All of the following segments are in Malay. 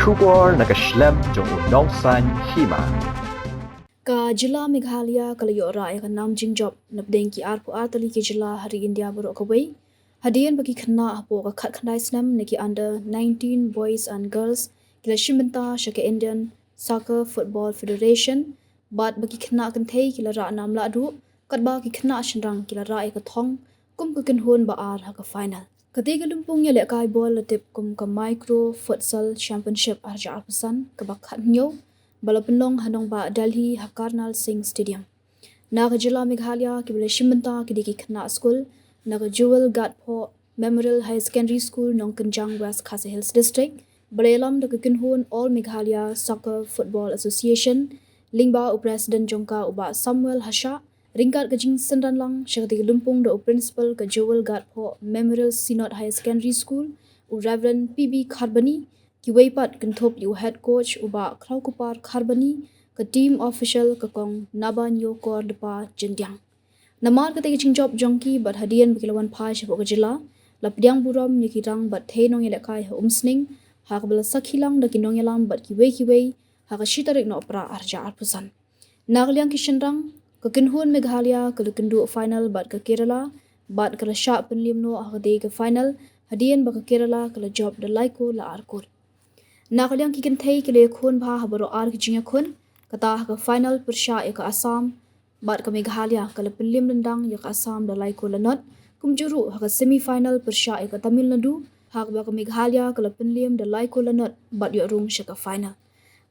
Shubor nakaslem jong unongsan Hima. Ka Jylla Meghalaya kalayo rai ka nam jingjob nabdeng ki arpu artali ki Jylla hari India baro kawai. Hadian bagi khana apo ka khat khandai snam neki UNDER-19 boys and girls kila shimbenta shaka Indian Soccer Football Federation bat bagi khana Kynthei kila ra nam Lahduh kat ba ki khana Shynrang kila rai ka thong kum ka kinhun ba ar ha ka final. Ketiga lumpung ya lek kai bol letip kum ka micro futsal championship arja arpasan ka ba khat nyo Balapinlong hanong ba Delhi Hakarnal Singh Stadium. Naga Jylla Meghalaya ki bila shimbenta ki diki khana school naga Jewel Gatpo Memorial High Secondary School nong Kenjang West Khasi Hills District. Balelam daga kinhun All Meghalaya Soccer Football Association lingba u president jongka uba Samuel Hasha ringkat ka jing sendan lang syakati lumpung da u principal ka Jewel Gatpo Memorial Synod High Secondary School u Reverend PB Kharbani ki weipat kenthop yu head coach uba Kraukupar Kharbani ke team official ke kong Nabanyo Kor depa jendiang. Namar ke tegi job jongki bat hadian bekilawan pai syapok ke Jylla lapdiang buram ni kirang bat thei nong yelekai ha umsning ha ke bela sakhilang da kinong yalam bat kiwei ha ke shitarik no pra arja arpusan. Nagliang ki Shynrang ke kinhun Meghalaya ke kendu final bat ke Kerala bat ke syak penlim no ha ke final hadian ba ke Kerala ke job da laiko la arkur. Nakaliang ki Kynthei kile khun bha habaro ar ki jinga khun kata ka final persya ya ka Assam bat ka Meghalaya kala penlim lendang ya ka Assam da laiko lanot kumjuru ha ka semi final persya ya ka Tamil Nadu ha ka Meghalaya kala penlim da laiko lanot bat yo rung sya ka final.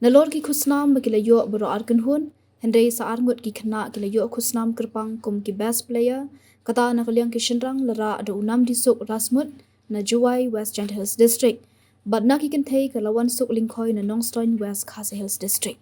Nalor ki khusnam ba kila yo baro ar kinhun hendai sa arngut ki khna kila yo khusnam kerpang kum ki best player kata nakaliang ki Shynrang lara ada unam disuk rasmut na Juwai West Gentle Hills District. But naki Kynthei ke lawan suk lingkoi na Nongstoin West Khasi Hills District.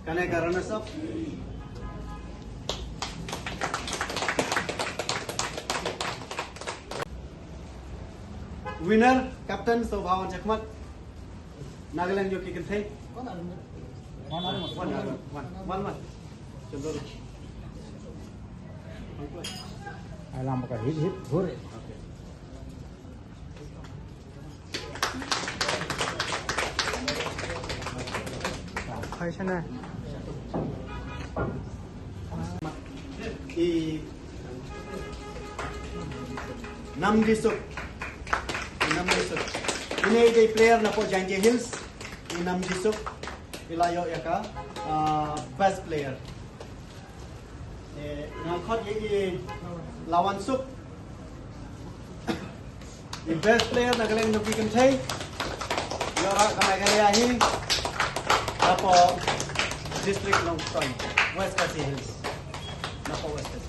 Can I get runners up? Winner, Captain Sobhavan Chakmat. Nagaland Yoki Kynthei. One. Alam ka hit hore. Khai sana. I Nam Disuk ini the player na po Jangje Hills inam jisuk ilayo ya ka best player ngakot ye lawan sup the best player na galing nuki Kynthei yora kamay kaya hi napo district ng West Kasi Hills napo West Kasi.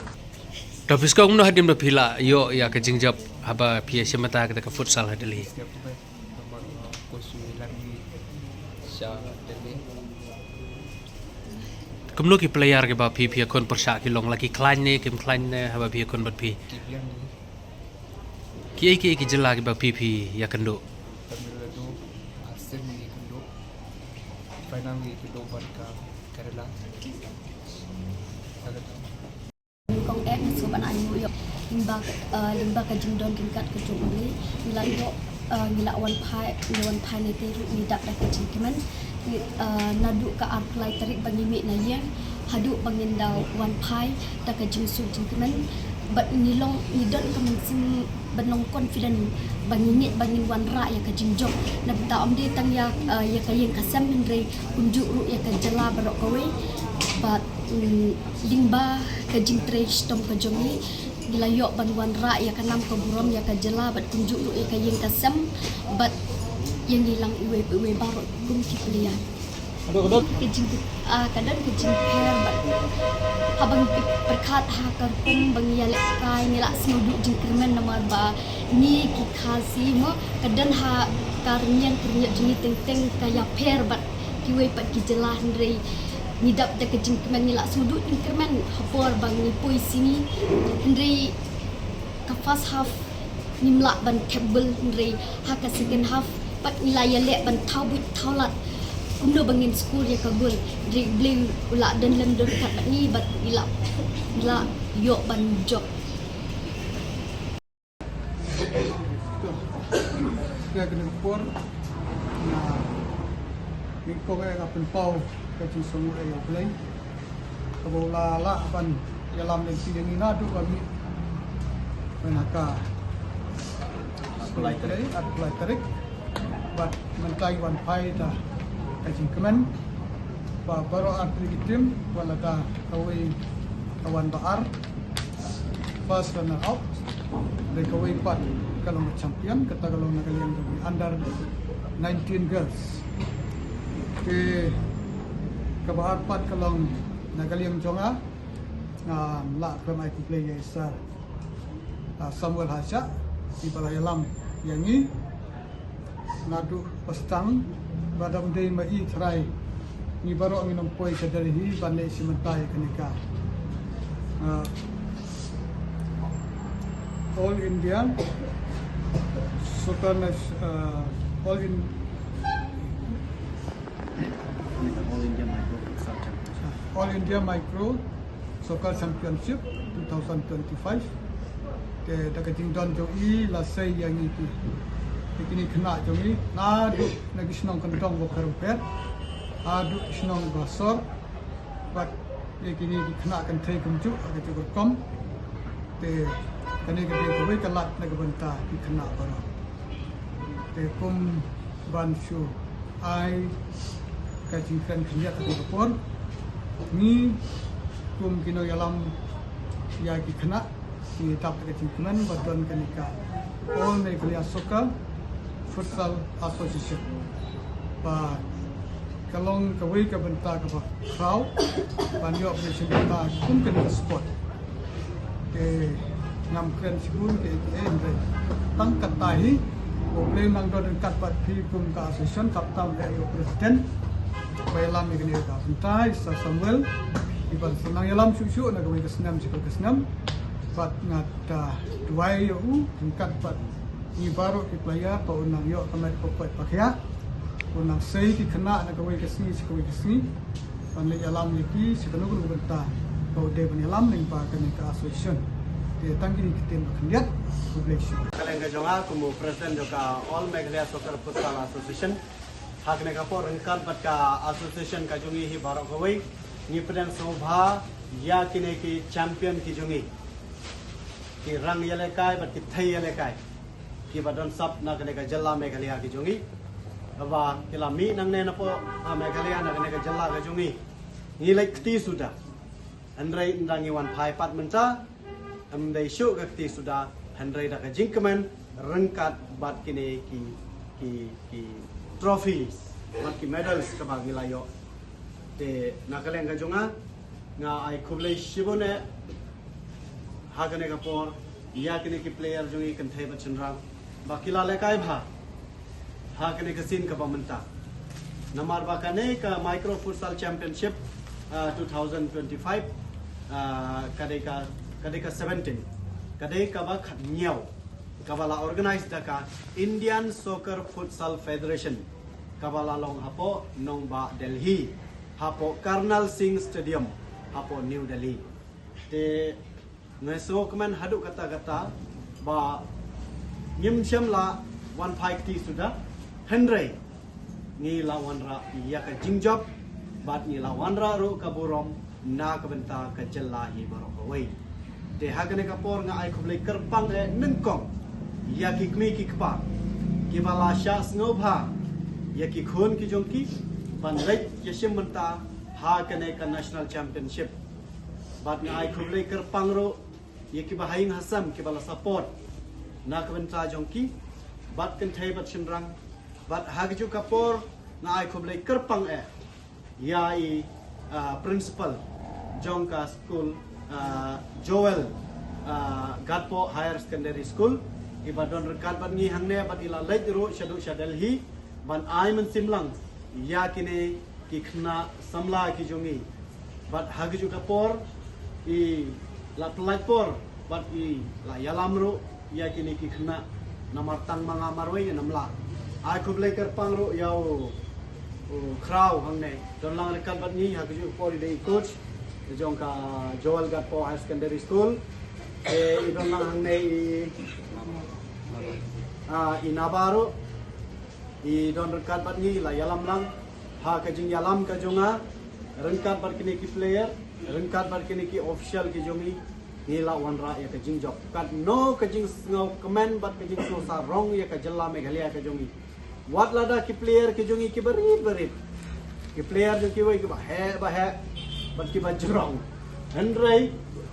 Tapi sekarang mula hadim dah pila yo ya ke jingjap haba pia semata kita ke futsal hadili. Kemlu ki player ke ba pia kon persyak ki long lagi klan ne kim klan ne haba pia kon bat pi. Ki Jylla ke ba pi ya kendo. Kong ek so ban ai yo limba ka jingdon tingkat ke jumli nila nila wan pai ne te ni dak dak ke jingkemen nadu ka apply tarik bangimi na yen hadu bangin daw wan pai dak ke jingsu jingkemen but nilong nidon ka mungsim banong confident bangin wan ra ya ka jingjok na bita omde tang ya ka yen kasam hindre unjuk ru ya ka Jylla barok kawe but limba ke jingtresh tom ke jongi gilayok banwan ra ya kanam ke burom ya ke Jylla bat kunjuk lu ya ke yeng kasam bat yang hilang iwe baru kum ki pelian ke jing kadang ke jing per bat habang perkat ha ka kum bang ya lek kai ni lak snodu jing krimen nama ba ni ki khasi mo kadang ha karnian jing teng kaya per bat kiwe pat ki Jylla hndrei nidap dak jingkemen ni lak sudut jingkemen hapor bang ni pui sini ndri ka first half nimla ban kabel ndri ha ka second half pat nilai lek ban thawit thawlat kumno bangin school ya ka gol ndri blue ula dan lem dor kat ni bat ila yo ban job Dia kena por na mingko kaya ka penpau kacing semua ayo play kabo la ban dalam lagi yang ina tu kami menaka apply tarik but mentai wan pai dah kacing kemen baru antri tim wala da kawai kawan baar first runner up dari kawai pat kalau champion kata kalau nak kalian under 19 girls Kabahar pat kalong nagaliam jonga la kramai ku play sa Samuel Hasha di balayalam yangi nadu pastang badam dei mai trai ni baro nginong poi kadari hi banle simentai kenika All India Sultan All India Micro Soccer Championship 2025 ke dakating don jo I la sei yang itu ikini kena jo I na du nagi snong kentong go perupet adu snong basor bat ikini kena kan thai kumju aga jo kom te kani ke ko bai kalat na banta ki kena baro te kum ban shu ai ka jingkan khiyat ko por ni kum kino yalam ya ki kena ni tap ke jingkan badon kanika all Meghalaya Soccer Futsal Association ba kalong kawai ka banta ka ba crowd banyo operation ta kum kanika sport ke ngam kren sikun ke endre tang katai boleh nang don kat pat pi kum ka association kaptam ke president Bailam ni kena dah. Kynthei Samuel iban senang yalam susu nak kami kesenam sikap kesenam. Bat ngata dua yo tingkat bat ni baru ki player atau nang yo kami kokot pakai. Unang sei ki kena nak kami kesini sikap kesini. Panle yalam lagi sikanu guru benta. Kau de ban yalam ning pa kami ka association. Dia tangki ni kita nak lihat publication. Kalian kejonga kumu presiden juga All Meghalaya Soccer Futsal Association. Hak ne kapor rengkat bat ka association ka jungi hi barok kawai ni peden sobha ya kine ki champion ki jungi ki rang yale kai bat ki thai yale kai ki badon sab na kene ka Jylla Meghalaya ki jongi aba kila mi nang ne na po Meghalaya na kene ka Jylla ka jongi ni like ti sudah andrai ndangi wan phai pat menca amdai syu ka ti sudah andrai da ka jingkemen rengkat bat kini ki trophies bat ki medals ka bagi layo te nakaleng ka jonga nga ai khublei shibone ha kene ka por ya kene ki player jongi Kynthei ba Shynrang bakila lekai bha ha kene ka sin ka bamenta namar ba kane ka micro futsal championship 2025 kadai ka 17 kadai ka ba khat nyau kabala organized ka Indian Soccer Futsal Federation kabala long hapo nong ba Delhi hapo Karnal Singh Stadium hapo New Delhi te ngeso kemen hadu kata-kata ba nyim syam la wan phai ti sudah hendrai ni lawan ra ya ka jingjob bat ni lawan ra ru ka burom na ka benta ka Jylla hi baro ka wei te hagane ka por nga ai khublei kerpang e nengkong ya ki kmi ki kpa ki bala sha snobha ya ki khon ki jongki ban lek yeshim benta ha kane ka national championship bat nga ai khublei kerpang ro ya ki bahaying hasam ki bala support na ka benta jongki bat Kynthei bat Shynrang bat hagju ka por nga ai khublei kerpang e ya i principal jongka school Joel Gatpo Higher Secondary School ibadon rekat ban ngi hangne bat ila lej ro shadu Delhi ban ai men simlang ya kine ki khna samla ki jongi bat hagju ka por I la plaj por bat I la yalam ro ya kine ki khna namar tang manga marwe namla ai khublei kerpang ro yau kraw hangne don lang rekat bat ngi hagju por dei coach jongka Joel Gatpo High Secondary School idon lang hangne I Nabaro I don rekat bat ni la yalam lang ha ka jing yalam ka jonga rengkat bar kini ki player rengkat bar kini ki official ki jongi ni la wan ra ya ka jing job kat no ka jing ngau comment bat ka jing so sa wrong ya ka Jylla Meghalaya ka jongi wat lada ki player ki jongi ki berit ki player jo ki wei ki ba he bat ki ba jrong hendrai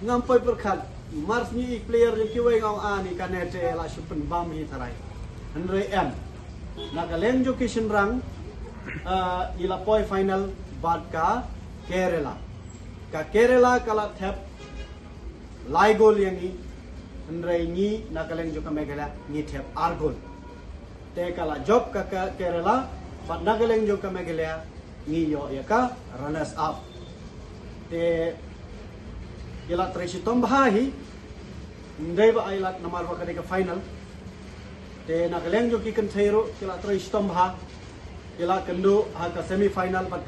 ngampai perkhat mars ni player jo ki wei ngau ani kanete la shupen bam hi tharai hendrai em nakaleng jo ki Shynrang ila poi final bat ka Kerala kala thep lai gol yang ni hendrai ni nakaleng jo ka Meghalaya ni thep ar gol te kala job ka Kerala bat nakaleng jo ka Meghalaya ni yo ya ka runners up te ila tresitom bahi ndai ba ailat namar ba ka final te nakaleng jo ki Kynthei ro ila tresitom bah ila kendo ha ka semi final bat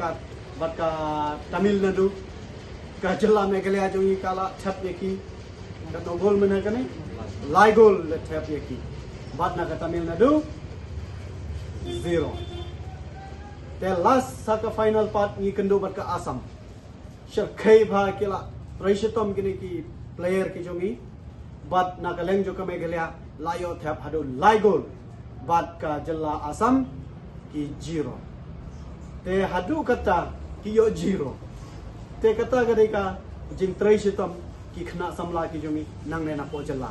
ka Tamil Nadu ka Jylla Meghalaya jo ni kala thap yeki ka no gol mena ka ni lai gol le thap yeki bat na ka Tamil Nadu 0 te last sa ka final part ni kendo bat ka Assam Shakhay bha kila Raishatom kini ki player ki jongi bat nakaleng jo ka Meghalaya layo thap hado lai gol bat ka Jylla Assam ki 0 te hadu kata ki yo 0 te kata ka jing Raishatom ki khna samla ki jongi nang ne na po Jylla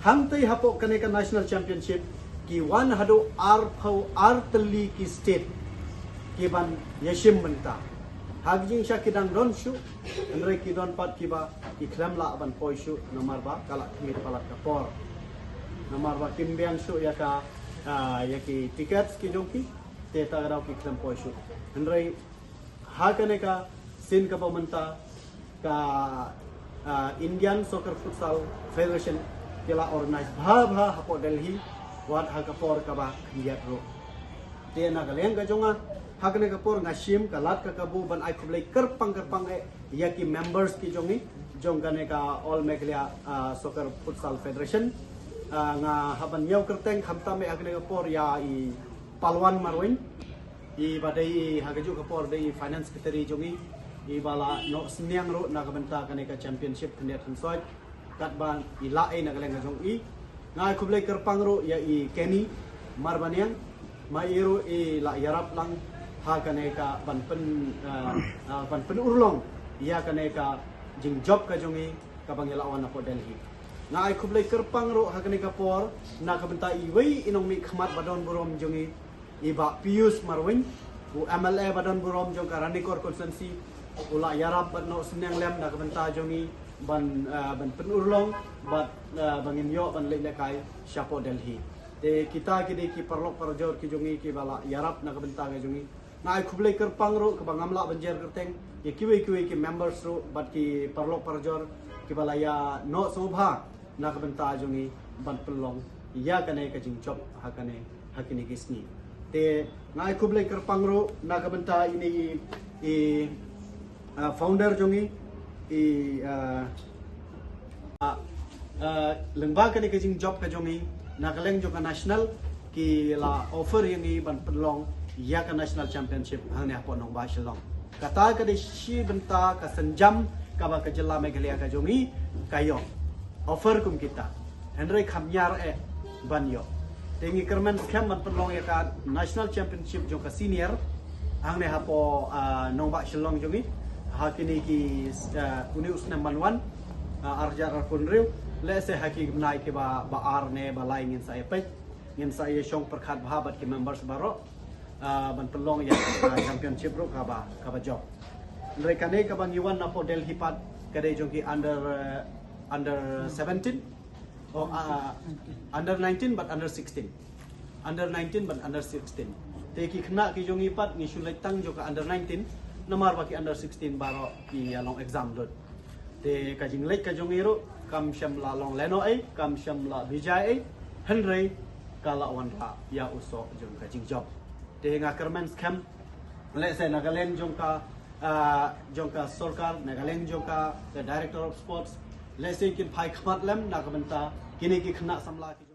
ham te hapo kane ka national championship ki wan hado artli ki state ki ban yeshim menta hagjing syakidang don shu andre ki don pat kiba ki kremla ban poi shu nomor ba kala kmit palat kapor nomor ba kimbian shu ya ka ya ki tickets ki jongki te tagarau ki krem poi shu andre ha kane ka sin ka pamenta ka Indian Soccer Futsal Federation kila organize bha hapo Delhi wat ha kapor ka ba liat ro te nagaleng ka jonga hakne kapor ngashim kalat ka kabu ban ai khublei kerpang ya ki members ki jongi jongane ka All Meghalaya Soccer Futsal Federation nga haban yau kerteng khamta me hakne kapor ya I palwan marwin I badai hagaju kapor dei finance secretary jongi I bala no sniang ro na kabenta kane ka championship kne thansoi kat ban I lae nagaleng ka jongi ngai kublai kerpang ro ya i Kenny Marbaniang mai iro i la yarap lang ha kaneka ban pen urlong ya kaneka jing job ka jongi ka bangilawan na po Delhi ngai kublai kerpang ro ha kaneka por na ka benta i wei inong mi khmat badon borom jongi iba Pius Marwin u MLA badon borom jong ka Ranikor constituency ula yarap bat no senang lem na ka benta jongi ban pen urlong bat bangin yo ban lekai siapo Delhi te kita kini ki perlok parjor ki jongi ki bala yarap na kabenta ga jongi na ai khublai kerpang ro ke bangamla banjer kerteng ye kiwe ki members ro bat ki perlok parjor ki bala ya no sobha na kabenta jongi ban pelong ya kane ka jingchop hakane hakini kisni te na ai khublai kerpang ro na kabenta ini founder jongi lembaga ni kajing job ka jongi nakaleng joka national ki la offer yang i ban pelong ya ka national championship hang ne apon nong ba Shylong kata ka de shi benta ka senjam ka ba ka Jylla Meghalaya ka jongi kayo offer kum kita Henry khamyar ban yo tengi kerman kham ban pelong ya ka national championship joka senior hang ne hapo nong ba Shylong jongi hakini ki uni usna manwan arjar punriu lese haki gnai ke ba ar ne ba lai ngin sai pe ngin sai shong perkhat bhabat ke members baro ban pelong ya championship ro ka ba job mereka ne ka bang yuan na po Delhi pat kade jongki under 17 or under 19 but under 16 under 19 but under 16 te ki khna ki jongi pat ni shulai tang jo ka under 19 namar ba ki under 16 baro ki long exam dot te ka jing lek ka jongi ro kam syam la long leno ai kam syam la bijai ai Henry kala wan pa ya uso jong ka jing job te nga kermen scam le se Nagaland jong ka sarkar Nagaland jong ka the director of sports le se kin phai khmat lem na ka banta kini ki khna samla ki